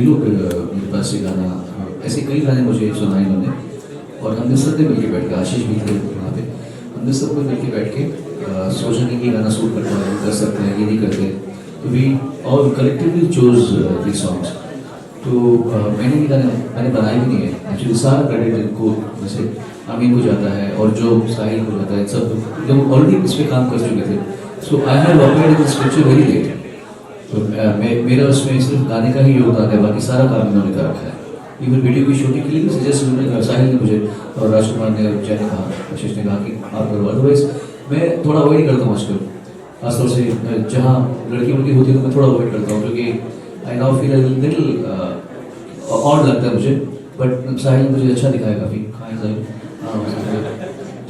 लोग मेरे पास ये गाना, ऐसे कई गाने मुझे सुनाए इन्होंने, और हमने सब ने मिलकर बैठ के, आशीष भी थे वहाँ पे, हमने सब को मिलकर बैठ के सोचा कि ये गाना सूट करता है, कर सकते हैं, ये नहीं करते, तो वी और कलेक्टिवली चोज दी सॉन्ग्स। तो मैंने ये गाने मैंने बनाए भी नहीं है एक्चुअली, सारा क्रेडिट इनको जैसे अमीन को जाता है और जो साहिल को जाता है, सब जब ऑलरेडी इस पर काम कर चुके थे। So I have appeared in this picture very late, तो मेरा उसमें सिर्फ गाने का ही योगदान है, बाकी सारा काम इन्होंने कर रखा है। इवन वीडियो की शूटिंग के लिए भी सजेस्ट उन्होंने, साहिल ने मुझे और राजकुमार ने और जय ने कहा, आशीष ने कहा कि आप करो, अदरवाइज मैं थोड़ा अवॉइड करता हूँ आजकल, खासतौर से जहाँ लड़की उड़की होती है तो मैं थोड़ा अवॉइड करता हूँ, क्योंकि I now feel little odd लगता है मुझे। बट साहिल ने मुझे अच्छा दिखाया काफ़ी, हाँ साहिल, हाँ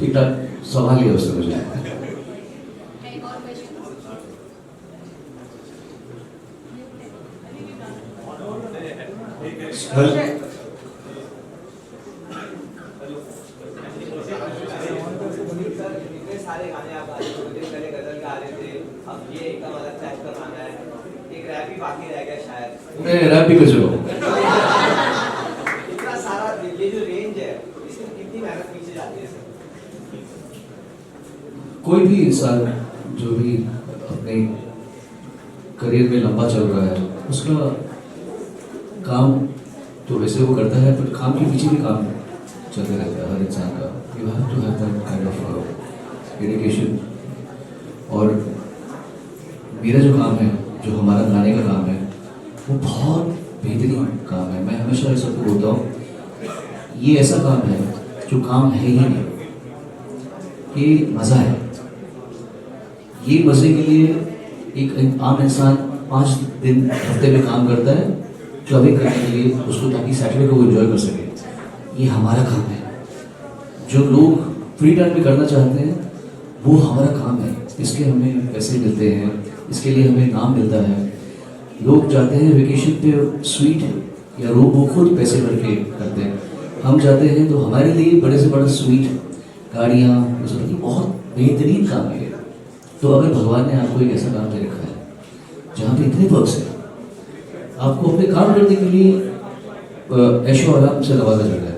ठीक ठाक संभाल लिया उसने मुझे। सारे गाने आप गा रहे थे, पहले गजल गा रहे थे, अब ये एकदम अलग टाइप का गाना है, एक रैप भी बाकी रह गया शायद। मैं रैप भी कर चुका हूँ। इतना सारा ये जो रेंज है, इसमें कितनी मेहनत पीछे जाती है सर? कोई भी इंसान जो भी अपने करियर में लंबा चल रहा है, उसका काम तो वैसे वो करता है, पर काम के पीछे भी काम चलते रहता है हर इंसान का। You have to have that kind of dedication. और मेरा जो काम है, जो हमारा गाने का काम है, वो बहुत बेहतरीन काम है। मैं हमेशा इस सबको बोलता हूँ, ये ऐसा काम है जो काम है ही नहीं, ये मज़ा है। ये मज़े के लिए एक आम इंसान 5 दिन हफ्ते में काम करता है क्लबिंग करने के लिए उसको, ताकि सैटरडे को वो एंजॉय कर सके। ये हमारा काम है। जो लोग फ्री टाइम में करना चाहते हैं वो हमारा काम है, इसके हमें पैसे मिलते हैं, इसके लिए हमें नाम मिलता है। लोग जाते हैं वेकेशन पे स्वीट या रूम, वो खुद पैसे भर के करते हैं। हम जाते हैं तो हमारे लिए बड़े से बड़ा स्वीट, गाड़ियाँ, ये बहुत बेहतरीन काम है। तो अगर भगवान ने आपको एक ऐसा काम दे रखा है जहाँ पे इतने वर्क्स हैं, आपको अपने काम करने के लिए ऐशो आराम से नवाजा चढ़ है,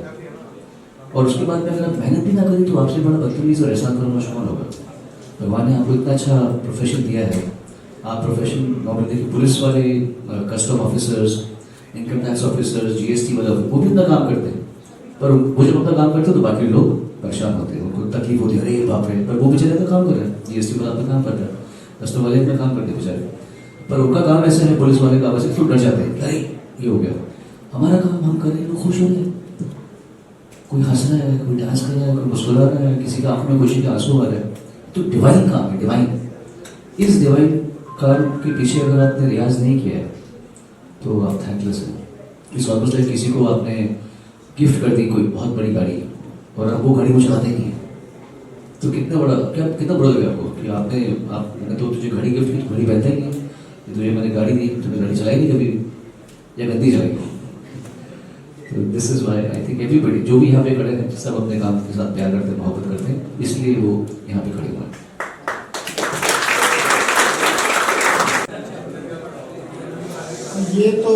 और उसके बाद में अगर आप मेहनत भी ना करें तो आपसे बड़ा बदतमीज और एहसान करना कौन होगा? भगवान ने आपको इतना अच्छा प्रोफेशन दिया है। आप प्रोफेशन नॉर्मल देखिए, पुलिस वाले, custom officers, income tax officers, GST वाला, वो भी इतना काम करते हैं, पर वो जब अपना काम करते हैं तो बाकी लोग परेशान होते हैं, उनको तकलीफ होती है, अरे बाप रे, पर वो बेचारे अपना काम कर रहे हैं। जीएसटी वाला अपना काम कर रहा है, कस्टम वाले अपना काम करते हैं बेचारे, पर उनका काम ऐसा है, पुलिस वाले का वैसे क्यों डर जाते हैं, अरे ये हो गया। हमारा काम हम करें, लोग खुश हो रहे हैं, कोई हंस रहा है, कोई डांस कर रहा है, कोई मुस्कुरा रहा है, किसी का आंख में खुशी के आंसू आ रहे हैं, तो डिवाइन काम है, डिवाइन। इस डिवाइन काम के पीछे अगर आपने रियाज नहीं किया है तो आप थैंकलेस हैं। इस ऑलमोस्ट लाइक किसी को आपने गिफ्ट कर दी कोई बहुत बड़ी गाड़ी, और अब वो गाड़ी वो चलाते नहीं है, तो कितना बुरा लगा आपको कि आपने तो तुझे घड़ी गिफ्ट की, घड़ी पहनता ही नहीं, तुझे मैंने गाड़ी दी, तुमने गाड़ी चलाई नहीं कभी, या गंदी चलाई। तो this is why I think everybody जो भी यहाँ पे खड़े हैं, सब अपने काम के साथ प्यार करते हैं, मोहब्बत करते हैं, इसलिए वो यहाँ पे खड़े हुए हैं। ये तो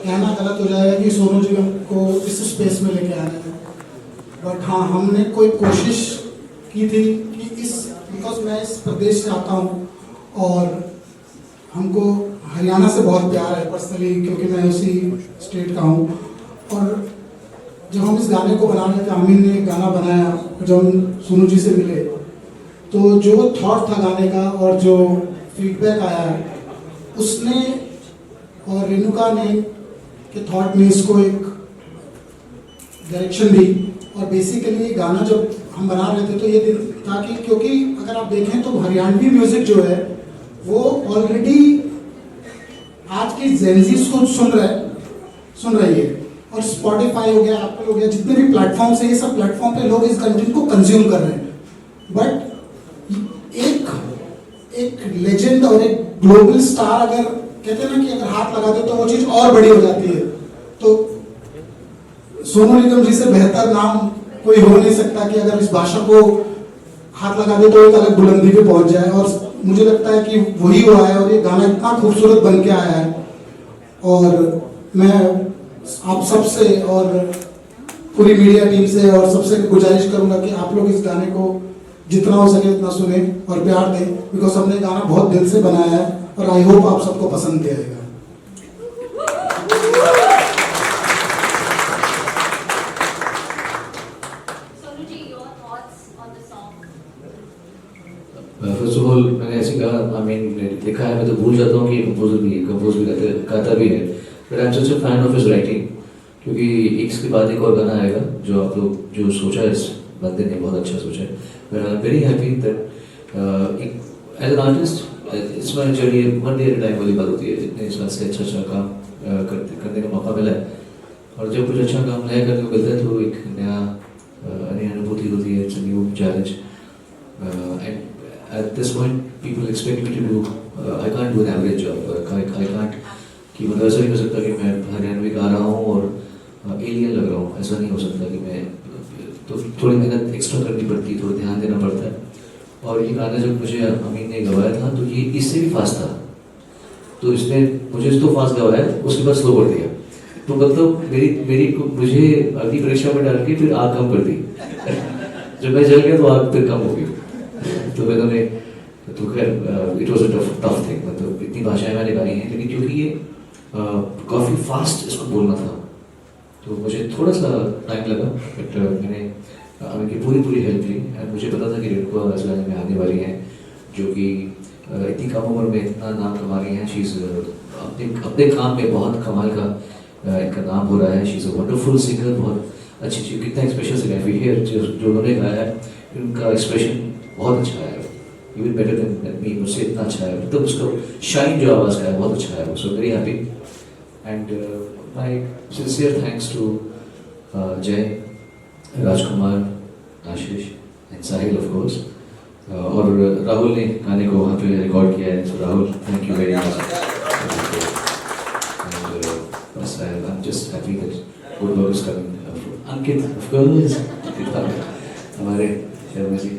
कहना गलत हो जाएगा कि सोनू निगम को इस स्पेस में लेके आना है, बट हाँ, हमने कोई कोशिश की थी कि बिकॉज मैं इस प्रदेश से आता हूँ और हमको हरियाणा से बहुत प्यार है पर्सनली, क्योंकि मैं उसी स्टेट का हूँ। और जब हम इस गाने को बना रहे थे, अमीन ने एक गाना बनाया, जब हम सोनू जी से मिले तो जो थॉट था गाने का और जो फीडबैक आया है, उसने और रेणुका ने के थॉट ने इसको एक डायरेक्शन दी। और बेसिकली ये गाना जब हम बना रहे थे तो ये दिन था कि, क्योंकि अगर आप देखें तो हरियाणवी म्यूजिक जो है वो ऑलरेडी आज की जेनजीज को सुन रही है, और स्पॉटिफाई हो गया, एप्पल हो गया, जितने भी प्लेटफॉर्म्स है, ये सब प्लेटफॉर्म पे लोग इस कंटेंट को कंज्यूम कर रहे हैं। बट एक लेजेंड और एक ग्लोबल स्टार, अगर कहते हैं ना कि अगर हाथ लगा दे तो वो चीज और बड़ी हो जाती है, तो सोनू निगम जी से बेहतर नाम कोई हो नहीं सकता कि अगर इस भाषा को हाथ लगा दे तो एक अलग बुलंदी पे पहुंच जाए। और मुझे लगता है कि वही हुआ है, और ये गाना इतना खूबसूरत बन के आया है। और मैं आप सबसे और पूरी मीडिया टीम से और सबसे गुजारिश करूंगा कि आप लोग इस गाने को जितना हो सके उतना सुने और प्यार दें, बिकॉज हमने गाना बहुत दिल से बनाया है और आई होप आप सबको पसंद भी आएगा। Sonu ji, your thoughts on the song? First of all मैंने ऐसे कहा, आई मीन लिखा है, मैं तो भूल जाता हूँ कि कंपोजर भी है, कंपोज भी गाता भी है, but I am such a fan of his writing, क्योंकि एक इसके बाद एक और गाना आएगा जो आप लोग जो सोचा है इस बंदे ने बहुत अच्छा सोचा है, but I am very happy that as an artist it's my journey, one day at a time वाली बात होती है, इतने साल से अच्छा काम करने का मौका मिला है, और जब कुछ अच्छा काम नया करने को मिलता है तो एक नई अनुभूति होती है, it's a new challenge, and at this point people expect me to do I can't do an average job, I can't, कि मतलब ऐसा नहीं हो सकता कि मैं हरियाणवी गा रहा हूँ और एलियन लग रहा हूँ, ऐसा नहीं हो सकता कि मैं, तो थोड़ी मेहनत एक्स्ट्रा करनी पड़ती, थोड़ा ध्यान देना पड़ता है, और ये गाना जब मुझे अमीन ने गवाया था तो ये इससे भी फास्ट था, तो इसने मुझे तो फास्ट गवाया, उसके बाद स्लो कर दिया, तो मतलब मुझे अग्नि परीक्षा में डाल के फिर आग कम कर दी जब मैं जल गया तो आग फिर कम हो गई, तो मैंने तो खैर it was a tough thing, मतलब इतनी भाषाएं मैंने गाई हैं, लेकिन क्योंकि ये काफ़ी फास्ट इसको बोलना था तो मुझे थोड़ा सा टाइम लगा, बट मैंने उनकी पूरी हेल्प ली, एंड मुझे पता था कि रेणुका इस गाने में आने वाली हैं, जो कि इतनी कम उम्र में इतना नाम कमा रही हैं, शी इज़ अपने काम में बहुत कमाल का इनका नाम हो रहा है, she is a wonderful singer, बहुत अच्छी चीज़, कितना एक्सप्रेशन से वी हियर जो उन्होंने गाया है, उनका एक्सप्रेशन बहुत अच्छा है, इवन बेटर देन मी, मुझसे इतना अच्छा है, मतलब उसका शाइन जो आवाज़ का है बहुत अच्छा है, so very happy, and my sincere thanks to Jay, Rajkumar, Ashish and Sahil of course, और राहुल ने गाने को वहाँ पे रिकॉर्ड किया है, so Rahul thank you very much, and बस I am just happy that good work is coming, Ankit of course, हमारे शर्मा जी,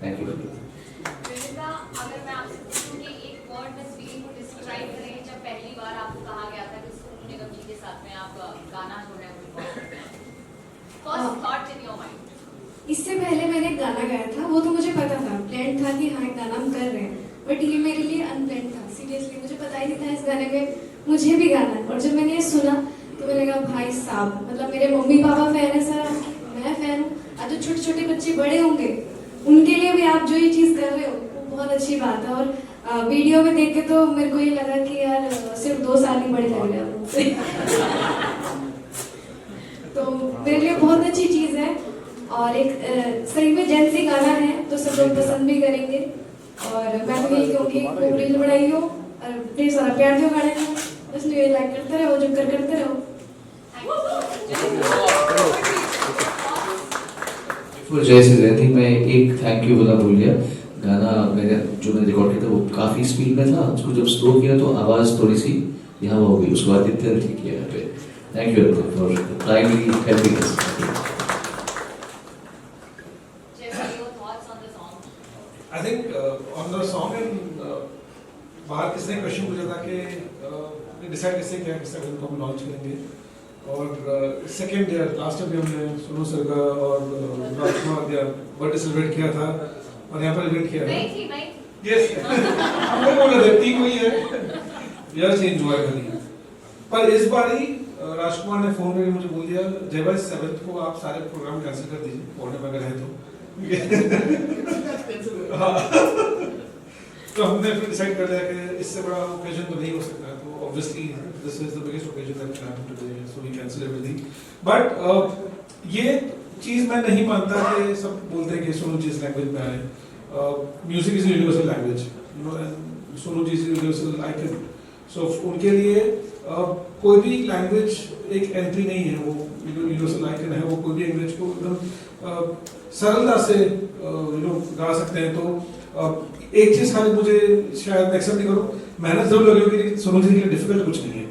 थैंक यू। विनिता, अगर मैं आपसे पूछूं कि एक वर्ड में फीलिंग को डिस्क्राइब करें, जब पहली बार आपको कहा गया था कि सोनू निगम जी के साथ में आप गाना जो है वो first thought in your mind? इससे पहले मैंने एक गाना गाया था, वो तो मुझे पता था, प्लान था कि हाँ एक गाना हम कर रहे हैं, बट ये मेरे लिए अनप्लान था, सीरियसली मुझे पता ही नहीं था इस गाने में मुझे भी गाना है, और जब मैंने ये सुना तो मैंने कहा भाई साहब, मतलब मेरे मम्मी पापा फैन है सर, मैं फैन हूँ, आज जो छोटे छोटे बच्चे बड़े होंगे उनके लिए भी आप जो ये चीज़ कर रहे हो वो बहुत अच्छी बात है, और वीडियो में देख के तो मेरे को ये लगा कि यार सिर्फ 2 साल ही बड़े लग रहे हैं मुझसे तो मेरे लिए बहुत अच्छी चीज़ है, और एक सही में जेंसी गाना है तो सब लोग पसंद भी करेंगे, और मैं तो यही कहूँगी खूब रील बनाइयो और ढेर सारा प्यार दो गाने को, इसलिए लाइक करते रहो, जो करते रहो। जैसे आई थिंक मैं एक थैंक यू बोला भूल गया, गाना मैंने रिकॉर्ड किया था वो काफ़ी स्पीड में था, उसको जब स्लो किया तो आवाज़ थोड़ी सी यहाँ हो गई, उसके बाद इतने ठीक किया यहाँ पे, thank you for timely helping us. I think on the song and बाहर किसने क्वेश्चन पूछा था कि डिसाइड कैसे किया किस एल्बम को हम लॉन्च करेंगे, और सेकेंड ईयर लास्ट ईयर भी हमने सोनू सर का और राजकुमार का बर्थडे सेलिब्रेट किया था, और यहाँ पर इवेंट किया था, यस हम लोग बोल रहे थे ठीक वही है यार से एंजॉय करिए, पर इस बार ही राजकुमार ने फोन करके मुझे बोल दिया जय भाई 7th को आप सारे प्रोग्राम कैंसिल कर दीजिए, पौने में अगर है तो तो हमने फिर डिसाइड कर लिया कि इससे बड़ा ओकेजन तो नहीं हो सकता, तो obviously this is the biggest occasion that we have today, so we cancel everything, but ये चीज मैं नहीं मानता कि सब बोलते हैं कि सोनू जी इस लैंग्वेज में आए, music is universal language, you know, and Sonu ji is universal icon, so उनके लिए कोई भी लैंग्वेज एक एंट्री नहीं है, वो यूनिवर्सल आइकन है, वो कोई भी लैंग्वेज को एकदम सरलता से गा सकते हैं, तो एक चीज खाली मुझे शायद एक्सेप्ट नहीं करूं, मेहनत जरूर लगी होगी, लेकिन सोनू जी के लिए डिफिकल्ट कुछ नहीं है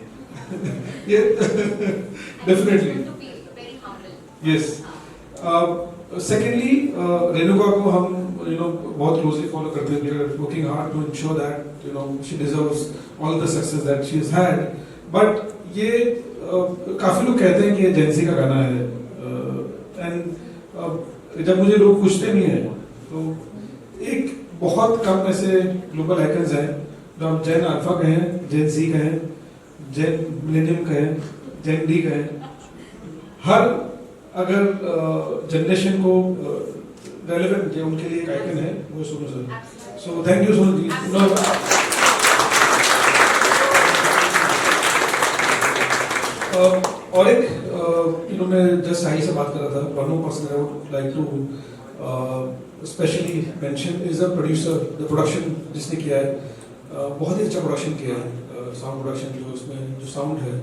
ये डेफिनेटली, यस। सेकेंडली रेणुका को हम बहुत क्लोजली फॉलो करते हैं, we are working hard to ensure that she deserves all the success that she has had, but ये काफ़ी लोग कहते हैं कि ये जेंसी का गाना है, एंड जब मुझे लोग पूछते भी हैं तो एक बहुत कम ऐसे ग्लोबल आइकन्स हैं जो आप जेन अल्फा कहें, जेन सी कहें, जेन मिलेनियम कहें, जेन डी कहें, हर अगर जनरेशन को रेलेवेंट है उनके लिए एक आइकन है वो Sonu sir. So thank you Sonu ji. और एक मैं जस्ट साई से बात कर रहा था, one more person I would like to specially mention is a producer, the production जिसने किया है, बहुत ही अच्छा प्रोडक्शन किया है, साउंड प्रोडक्शन जो उसमें जो साउंड है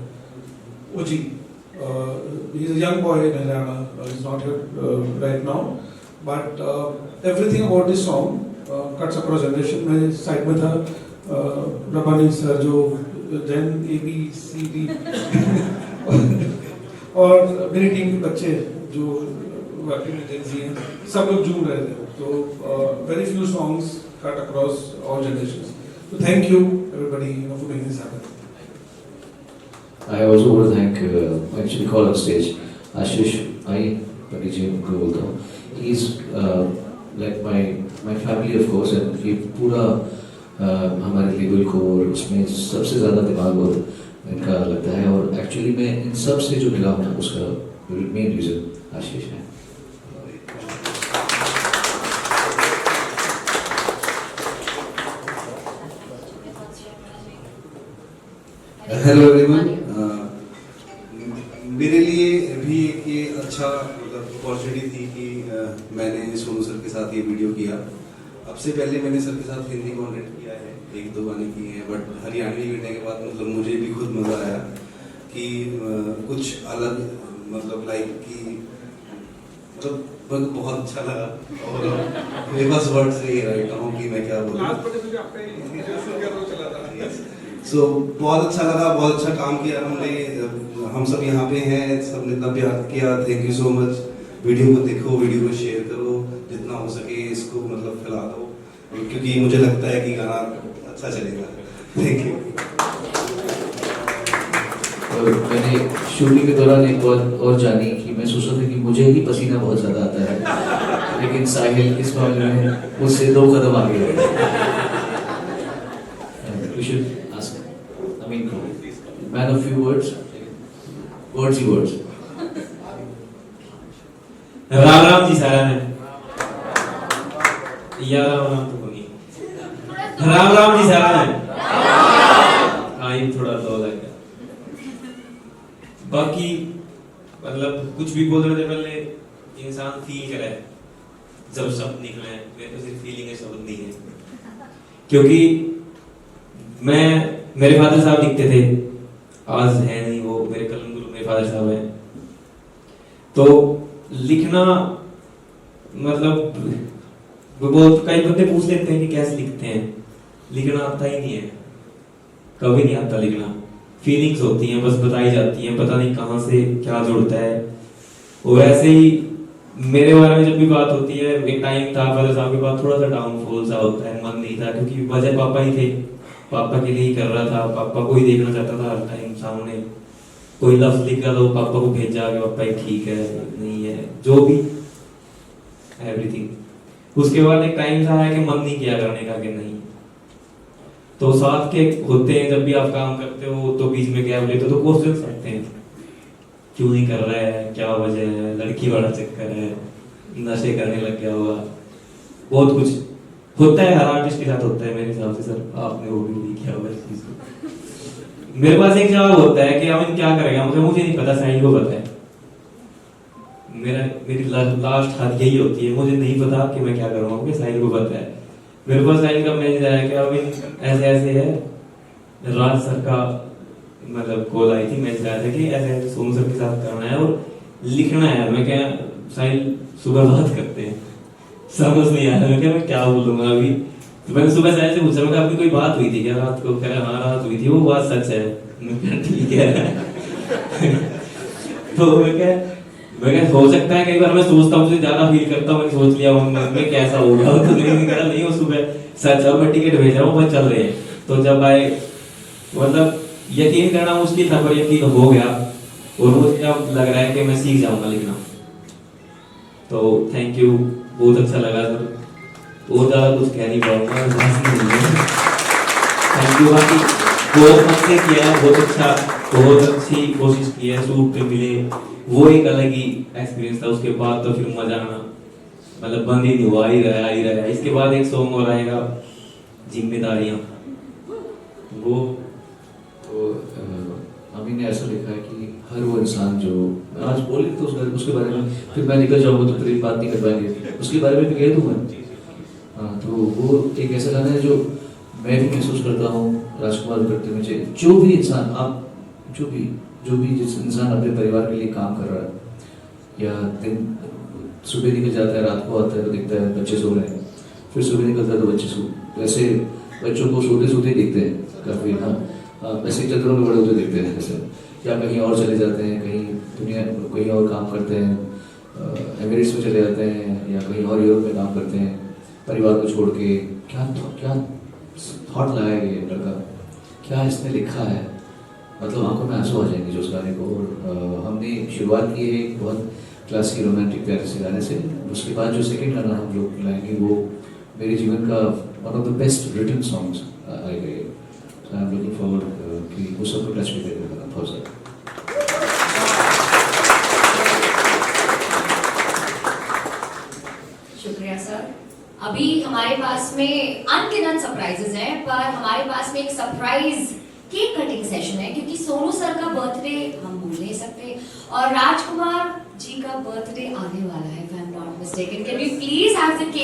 वो जी, he is a young boy in Haryana, he's not here right now, but everything about this song cuts across generation। मैं साइड में था, रबानी सर जो जेन ए बी सी डी और मेरी टीम के बच्चे जो वर्किंग में जेन सी हैं, सब लोग झूम रहे थे। तो very few songs cut across all generations. तो thank you everybody for making this happen. I also want to thank actually call on stage Ashish, पंडित जी को बोलता हूँ, he is like my family of course, and ये पूरा हमारे legal को और उसमें सबसे ज़्यादा दिमाग और इनका लगता है, और एक्चुअली मैं इन सब से जो मिला हूँ उसका मेन रीज़न आशीष है। हेलो एवरीवन, मेरे लिए भी एक ये अच्छा मतलब अपॉर्चुनिटी थी कि मैंने सोनू सर के साथ ये वीडियो किया। अब से पहले मैंने सर के साथ हिंदी कॉन्टेंट किया है, एक दो गाने किए हैं, बट हरियाणवी करने के बाद मतलब मुझे भी खुद मज़ा आया कि कुछ अलग मतलब लाइक कि मतलब बहुत अच्छा लगा, और मेरे पास वर्ड्स नहीं है राइट नाउ कि मैं क्या बोलूं। सो बहुत अच्छा लगा, बहुत अच्छा काम किया हमने, हम सब यहाँ पे हैं, सबने इतना प्यार किया, thank you so much. Video को देखो, वीडियो को शेयर करो, जितना हो सके इसको मतलब फैला दो, क्योंकि मुझे लगता है कि गाना अच्छा चलेगा। Thank you. और मैंने शूटिंग के दौरान एक बात और जानी कि मैं सोच रहा था कि मुझे ही पसीना बहुत ज़्यादा आता है, लेकिन साहिल इस मामले में मुझसे 2 कदम आगे है। We should ask, I mean, man of few words, wordsy words. Ram Ram ji सारा ने या राम राम तो बोलिए, राम राम जी सारा ने आई थोड़ा तो लगा। बाकी मतलब कुछ भी बोलने से पहले इंसान फील करे जब शब्द निकले, मेरे तो सिर्फ फीलिंग है, शब्द नहीं है। क्योंकि मेरे फादर साहब लिखते थे, आज है नहीं वो, मेरे कलम गुरु मेरे फादर साहब हैं। तो लिखना मतलब बहुत कई बंदे पूछ लेते हैं कि कैसे लिखते हैं, लिखना आता ही नहीं है, कभी नहीं आता लिखना। फीलिंग्स होती हैं, बस बताई जाती हैं, पता नहीं कहाँ से क्या जुड़ता है। और ऐसे ही मेरे बारे में जब भी बात होती है, एक टाइम था फादर साहब के पास थोड़ा सा डाउनफॉल सा होता है, मन नहीं था, क्योंकि वजह पापा ही थे, पापा के लिए ही कर रहा था, पापा को ही देखना चाहता था हर टाइम सामने। कोई लफ्ज लिखा तो पापा को भेजा कि पापा ये ठीक है नहीं है, जो भी एवरीथिंग। उसके बाद एक टाइम था कि मन नहीं किया करने का कि नहीं, तो साथ के होते हैं जब भी आप काम करते हो तो बीच में गैप लेते हो तो क्वेश्चन सकते हैं, क्यों नहीं कर रहा है, क्या वजह है, लड़की वाला चक्कर है, नशे करने लग गया होगा, बहुत कुछ होता है, हर आर्टिस्ट के साथ होता है मेरे हिसाब से। सर आपने वो भी नहीं किया होगा इस चीज को। मेरे पास एक जवाब होता है कि अमिन क्या करेगा, मुझे नहीं पता, साईं को पता है। मेरी लास्ट हाथ यही होती है, मुझे नहीं पता कि मैं क्या करूँगा, साईं को पता है। मेरे पास साईं का मैसेज आया कि अमिन ऐसे ऐसे है, राज सर का मतलब कॉल आई थी, मैसेज आया था कि ऐसे सोनू सर के साथ करना है और लिखना है। मैं क्या साईं सुबह बात करते हैं, समझ नहीं आया, मैं क्या बोलूंगा अभी। तो मैंने सुबह साईं से पूछा, मैं आपकी कोई बात हुई थी क्या रात को? कह रहा हाँ रात हुई थी, वो बात सच है। मैं ठीक है। तो मैं हो सकता है कई बार मैं सोचता हूँ, ज्यादा फील करता हूँ, मैंने सोच लिया मैं कैसा हो गया, तो नहीं वो सुबह सच है, मैं टिकट भेज रहा हूँ, बस चल रहे हैं। तो जब आए मतलब यकीन करना मुश्किल था पर यकीन हो गया और मुझे अब लग रहा है कि मैं सीख जाऊंगा लिखना। तो थैंक यू, बहुत अच्छा लगा सर, बहुत ज़्यादा कुछ कह नहीं पाऊंगा। थैंक यू, बाकी बहुत मन से किया, बहुत अच्छा, बहुत अच्छी कोशिश की है, शूट पे मिले वो एक अलग ही एक्सपीरियंस था। उसके बाद तो फिर मजा आना मतलब बंद ही नहीं हुआ, ही रहा। इसके बाद एक सॉन्ग और आएगा जिम्मेदारियां, वो तो अभी ने ऐसा लिखा है कि हर वो इंसान जो आज बोले तो उसके बारे में फिर मैं निकल जाऊंगा तो फिर बात नहीं कर पाएंगे, उसके बारे में भी कह दूँ मैं। हाँ, तो वो एक ऐसा गाना है जो मैं भी महसूस करता हूँ राजकुमार करते मुझे, जो भी इंसान आप जो भी जिस इंसान अपने परिवार के लिए काम कर रहा है या दिन सुबह निकल जाता है, रात को आता है तो दिखता है बच्चे सो रहे हैं, फिर सुबह निकलता है तो बच्चे सो, वैसे बच्चों को सोते दिखते हैं काफ़ी। हाँ, वैसे चंद्रों में बड़े होते दिखते हैं जैसे, या कहीं और चले जाते हैं, कहीं और काम करते हैं, एमिरेट्स में चले जाते हैं या कहीं और यूरोप में काम करते हैं परिवार को छोड़ के। क्या थॉट लगाया ये लड़का, क्या इसने लिखा है, मतलब आंखों में आंसू आ जाएंगे जो उस गाने को। और हमने शुरुआत की है एक बहुत क्लासिक रोमांटिक प्यारे से गाने से, उसके बाद जो सेकंड गाना हम लोग लाएंगे वो मेरे जीवन का one of the best written songs आएगा ये। So I am looking forward कि वो सबको टच भी करेगा बहुत ज़्यादा। शुक्रिया सर। अभी हमारे पास में अनगिनत सरप्राइजेस हैं, पर हमारे पास में एक सरप्राइज केक कटिंग सेशन है क्योंकि सोनू सर का बर्थडे हम भूल नहीं सकते और राजकुमार जी का बर्थडे आने वाला है, if I'm not mistaken. Can we please have the cake?